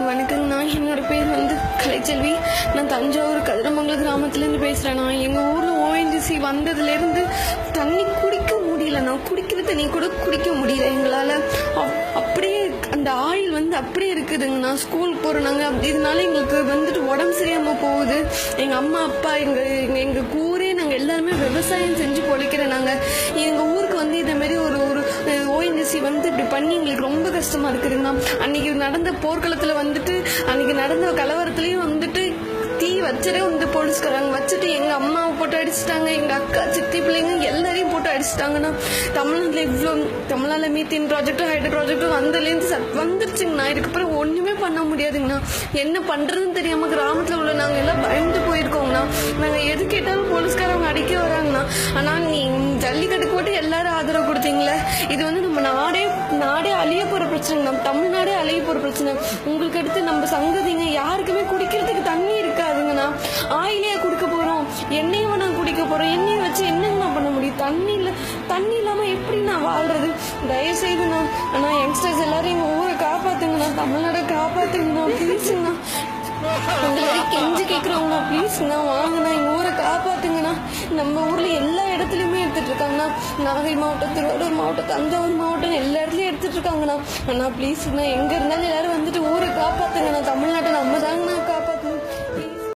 வணக்கங்கண்ணா, என்னோட பேர் கலைச்செல்வி. நான் தஞ்சாவூர் கதிரமங்கலம் கிராமத்துலேருந்து பேசுகிறேண்ணா. எங்கள் ஊரில் ஓஎன்ஜிசி வந்ததுலேருந்து தண்ணி குடிக்க முடியலண்ணா. குடிக்கிற தண்ணி கூட குடிக்க முடியல எங்களால். அப்படியே அந்த ஆயில் அப்படியே இருக்குதுங்கண்ணா. ஸ்கூல் போகிறோம் நாங்கள். இதனால எங்களுக்கு உடம்பு சரியாமல் போகுது. எங்கள் அம்மா அப்பா எங்கள் ஊரே நாங்கள் எல்லாருமே விவசாயம் செஞ்சு பொழைக்கிறோம். நாங்கள் எங்கள் ஊருக்கு இதேமாரி ஒரு ஓஎன்ஜிசி இப்படி பண்ணி எங்களுக்கு ரொம்ப கஷ்டமாக இருக்குதுங்கண்ணா. அன்னைக்கு நடந்த போர்க்களத்தில் அன்னைக்கு நடந்த கலவரத்துலேயும் தீ வச்சதே போலீஸ்காரங்க வச்சுட்டு எங்கள் அம்மாவை போட்டு அடிச்சுட்டாங்க. எங்கள் அக்கா சித்தி பிள்ளைங்க எல்லாரையும் போட்டு அடிச்சுட்டாங்கண்ணா. தமிழ்நாட்டில் இவ்வளோ தமிழ்நாட்டில் மீத்தேன் ப்ராஜெக்டும் ஹைட்ரோ ப்ராஜெக்டும் வந்ததுலேருந்து வந்துருச்சுங்கண்ணா. இதுக்கப்புறம் ஒன்றுமே பண்ண முடியாதுங்கண்ணா. என்ன பண்ணுறதுன்னு தெரியாமல் கிராமத்தில் உள்ள நாங்கள் எல்லாம் பயந்து போயிருக்கோங்கண்ணா. நாங்கள் எது கேட்டாலும் போலீஸ்காரங்க அடிக்க வராங்கண்ணா. ஆனால் நீ ஜல்லிக்கட்டுக்கு போட்டு எல்லாரும் ஆதரவு கொடுத்தீங்களே, இது நம்ம நாடே அழிய போகிற பிரச்சனை. நம்ம தமிழ்நாடே அழிய போகிற பிரச்சனை. உங்களுக்கு அடுத்து நம்ம சங்கதிங்க யாருக்குமே குடிக்கிறதுக்கு தண்ணி இருக்காதுங்கண்ணா. ஆயிலையா குடிக்க போகிறோம், எண்ணெயும் நான் குடிக்க போகிறோம். எண்ணெயை வச்சு என்னங்கண்ணா பண்ண முடியும்? தண்ணி இல்லாமல் எப்படி நான் வாழ்றது? தயவுசெய்துண்ணா ஆனால் யங்ஸ்டர்ஸ் எல்லாரும் எங்கள் ஊரை காப்பாற்றுங்கண்ணா, தமிழ்நாடை காப்பாற்றுங்கண்ணா, ப்ளீஸுங்கண்ணா. உங்களை கெஞ்சு கேட்குறவங்கண்ணா, ப்ளீஸ்ண்ணா வாங்கண்ணா, எங்கள் ஊரை காப்பாற்றுங்கண்ணா. நம்ம ஊரில் எல்லா இடத்துலையுமே எடுத்துகிட்டு இருக்காங்கண்ணா. நாகை மாவட்டம், திருவாரூர் மாவட்டம், தஞ்சாவூர் மாவட்டம் எல்லா இடத்துலையும் எடுத்துகிட்டு இருக்காங்கண்ணா. அண்ணா ப்ளீஸ்ண்ணா, எங்கே இருந்தாலும் எல்லாரும் ஊரை காப்பாற்றுங்கண்ணா. தமிழ்நாட்டை நம்ம தாங்கண்ணா காப்பாற்று.